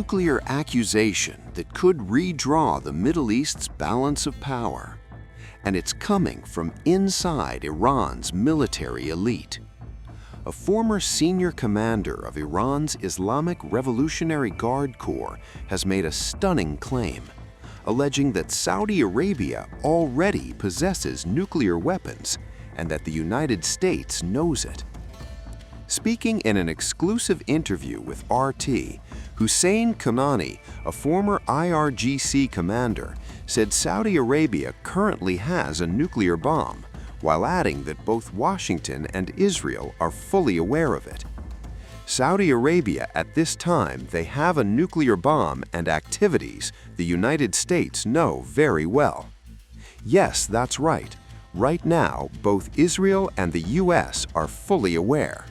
nuclear accusation that could redraw the Middle East's balance of power. And it's coming from inside Iran's military elite. A former senior commander of Iran's Islamic Revolutionary Guard Corps has made a stunning claim, alleging that Saudi Arabia already possesses nuclear weapons and that the United States knows it. Speaking in an exclusive interview with RT, Hussein Kanani, a former IRGC commander, said Saudi Arabia currently has a nuclear bomb, while adding that both Washington and Israel are fully aware of it. Saudi Arabia, at this time, they have a nuclear bomb and activities the United States know very well. Yes, that's right. Right now, both Israel and the US are fully aware.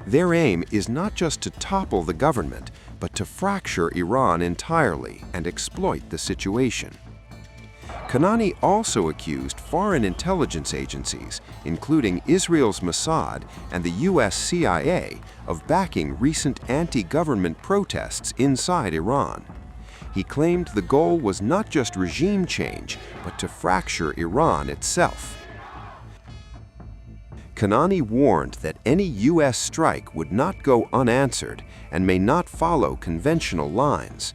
Their aim is not just to topple the government, but to fracture Iran entirely and exploit the situation. Kanani also accused foreign intelligence agencies, including Israel's Mossad and the US CIA, of backing recent anti-government protests inside Iran. He claimed the goal was not just regime change, but to fracture Iran itself. Kanani warned that any US strike would not go unanswered and may not follow conventional lines.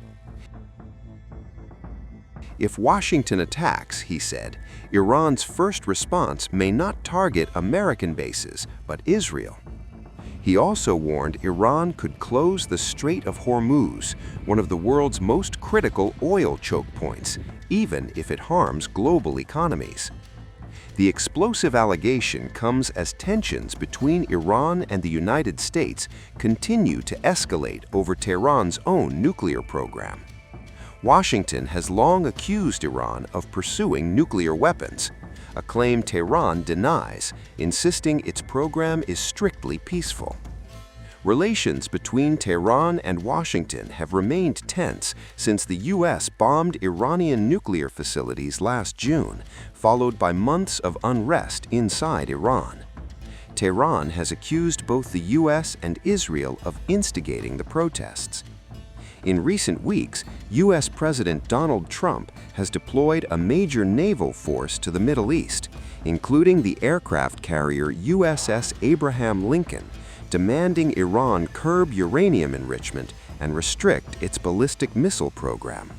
If Washington attacks, he said, Iran's first response may not target American bases, but Israel. He also warned Iran could close the Strait of Hormuz, one of the world's most critical oil choke points, even if it harms global economies. The explosive allegation comes as tensions between Iran and the United States continue to escalate over Tehran's own nuclear program. Washington has long accused Iran of pursuing nuclear weapons, a claim Tehran denies, insisting its program is strictly peaceful. Relations between Tehran and Washington have remained tense since the U.S. bombed Iranian nuclear facilities last June, followed by months of unrest inside Iran. Tehran has accused both the U.S. and Israel of instigating the protests. In recent weeks, U.S. President Donald Trump has deployed a major naval force to the Middle East, including the aircraft carrier USS Abraham Lincoln, demanding Iran curb uranium enrichment and restrict its ballistic missile program.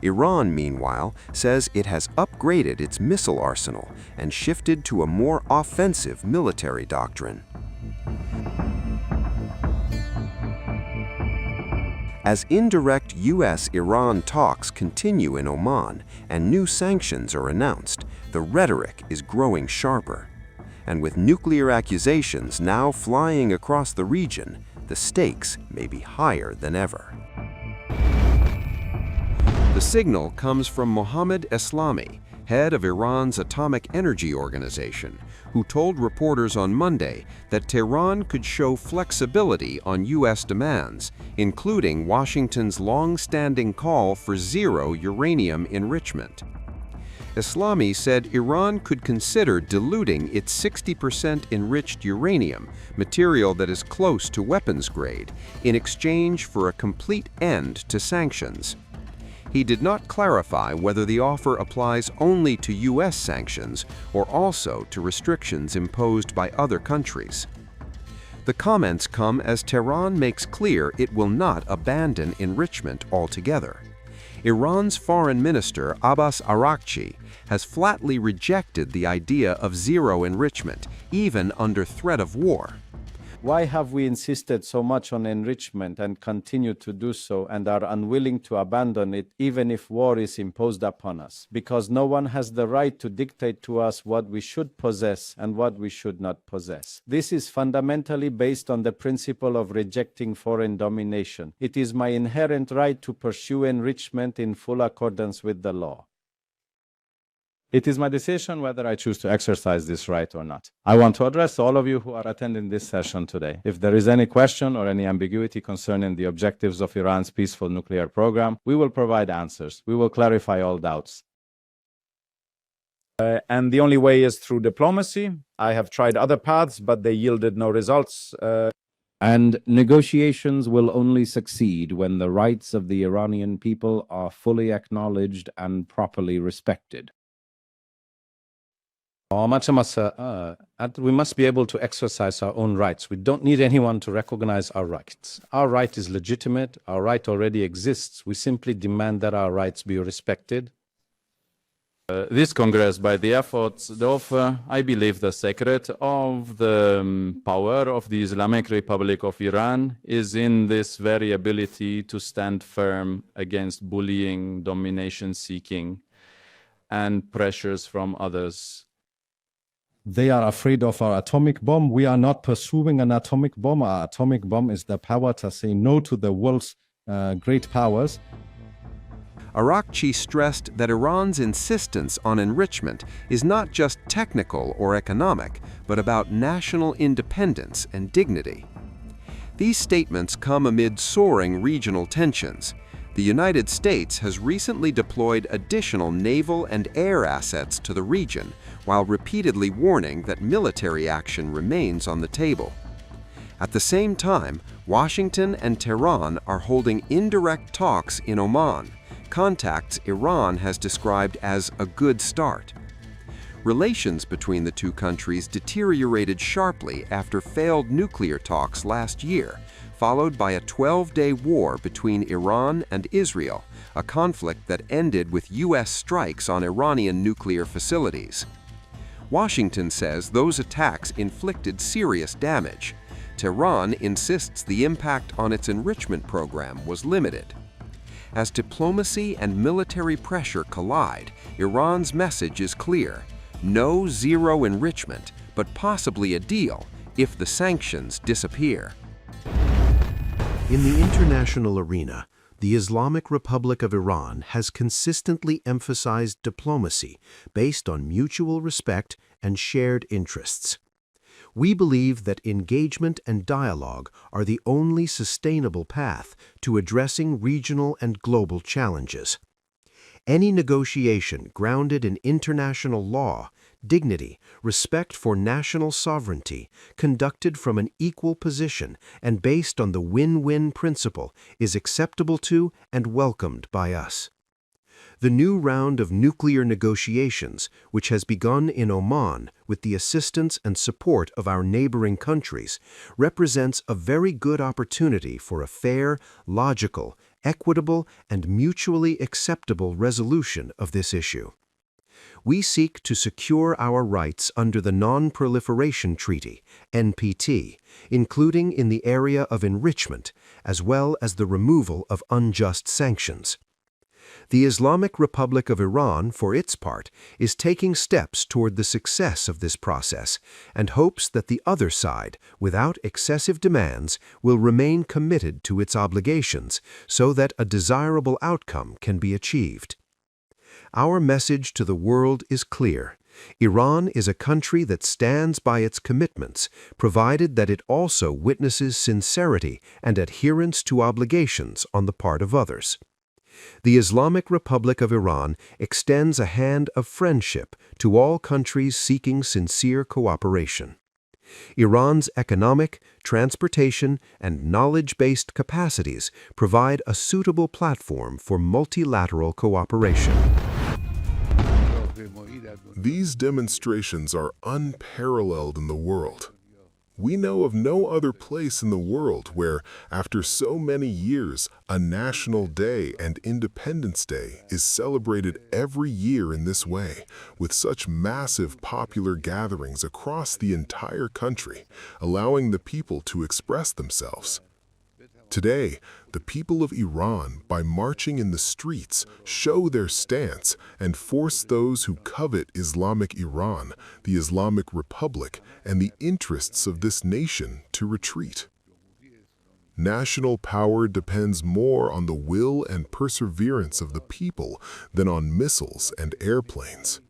Iran, meanwhile, says it has upgraded its missile arsenal and shifted to a more offensive military doctrine. As indirect U.S.-Iran talks continue in Oman and new sanctions are announced, the rhetoric is growing sharper. And with nuclear accusations now flying across the region, the stakes may be higher than ever. The signal comes from Mohammad Eslami, head of Iran's Atomic Energy Organization, who told reporters on Monday that Tehran could show flexibility on U.S. demands, including Washington's long-standing call for zero uranium enrichment. Eslami said Iran could consider diluting its 60% enriched uranium, material that is close to weapons grade, in exchange for a complete end to sanctions. He did not clarify whether the offer applies only to U.S. sanctions or also to restrictions imposed by other countries. The comments come as Tehran makes clear it will not abandon enrichment altogether. Iran's Foreign Minister Abbas Araghchi has flatly rejected the idea of zero enrichment, even under threat of war. Why have we insisted so much on enrichment and continue to do so and are unwilling to abandon it even if war is imposed upon us? Because no one has the right to dictate to us what we should possess and what we should not possess. This is fundamentally based on the principle of rejecting foreign domination. It is my inherent right to pursue enrichment in full accordance with the law. It is my decision whether I choose to exercise this right or not. I want to address all of you who are attending this session today. If there is any question or any ambiguity concerning the objectives of Iran's peaceful nuclear program, we will provide answers. We will clarify all doubts. And the only way is through diplomacy. I have tried other paths, but they yielded no results. And negotiations will only succeed when the rights of the Iranian people are fully acknowledged and properly respected. We must be able to exercise our own rights. We don't need anyone to recognize our rights. Our right is legitimate. Our right already exists. We simply demand that our rights be respected. This Congress, by the efforts of, I believe, the secret of the power of the Islamic Republic of Iran is in this very ability to stand firm against bullying, domination-seeking, and pressures from others. They are afraid of our atomic bomb. We are not pursuing an atomic bomb. Our atomic bomb is the power to say no to the world's great powers. Araqchi stressed that Iran's insistence on enrichment is not just technical or economic, but about national independence and dignity. These statements come amid soaring regional tensions. The United States has recently deployed additional naval and air assets to the region, while repeatedly warning that military action remains on the table. At the same time, Washington and Tehran are holding indirect talks in Oman, contacts Iran has described as a good start. Relations between the two countries deteriorated sharply after failed nuclear talks last year, followed by a 12-day war between Iran and Israel, a conflict that ended with U.S. strikes on Iranian nuclear facilities. Washington says those attacks inflicted serious damage. Tehran insists the impact on its enrichment program was limited. As diplomacy and military pressure collide, Iran's message is clear: no zero enrichment, but possibly a deal if the sanctions disappear. In the international arena, the Islamic Republic of Iran has consistently emphasized diplomacy based on mutual respect and shared interests. We believe that engagement and dialogue are the only sustainable path to addressing regional and global challenges. Any negotiation grounded in international law, dignity, respect for national sovereignty, conducted from an equal position and based on the win-win principle is acceptable to and welcomed by us. The new round of nuclear negotiations, which has begun in Oman with the assistance and support of our neighboring countries, represents a very good opportunity for a fair, logical, equitable, and mutually acceptable resolution of this issue. We seek to secure our rights under the Non-Proliferation Treaty, NPT, including in the area of enrichment, as well as the removal of unjust sanctions. The Islamic Republic of Iran, for its part, is taking steps toward the success of this process and hopes that the other side, without excessive demands, will remain committed to its obligations so that a desirable outcome can be achieved. Our message to the world is clear. Iran is a country that stands by its commitments, provided that it also witnesses sincerity and adherence to obligations on the part of others. The Islamic Republic of Iran extends a hand of friendship to all countries seeking sincere cooperation. Iran's economic, transportation, and knowledge-based capacities provide a suitable platform for multilateral cooperation. These demonstrations are unparalleled in the world. We know of no other place in the world where, after so many years, a National Day and Independence Day is celebrated every year in this way, with such massive popular gatherings across the entire country, allowing the people to express themselves. Today, the people of Iran, by marching in the streets, show their stance and force those who covet Islamic Iran, the Islamic Republic, and the interests of this nation to retreat. National power depends more on the will and perseverance of the people than on missiles and airplanes.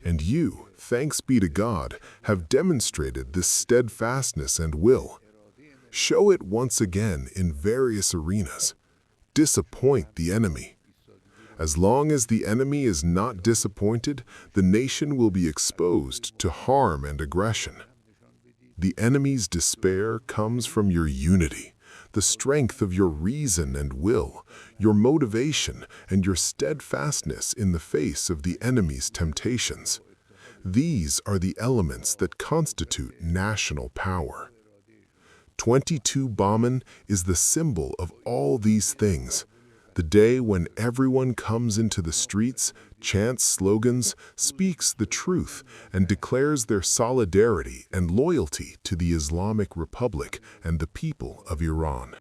And you, thanks be to God, have demonstrated this steadfastness and will. Show it once again in various arenas. Disappoint the enemy. As long as the enemy is not disappointed, the nation will be exposed to harm and aggression. The enemy's despair comes from your unity, the strength of your reason and will, your motivation, and your steadfastness in the face of the enemy's temptations. These are the elements that constitute national power. 22 Bahman is the symbol of all these things. The day when everyone comes into the streets, chants slogans, speaks the truth, and declares their solidarity and loyalty to the Islamic Republic and the people of Iran.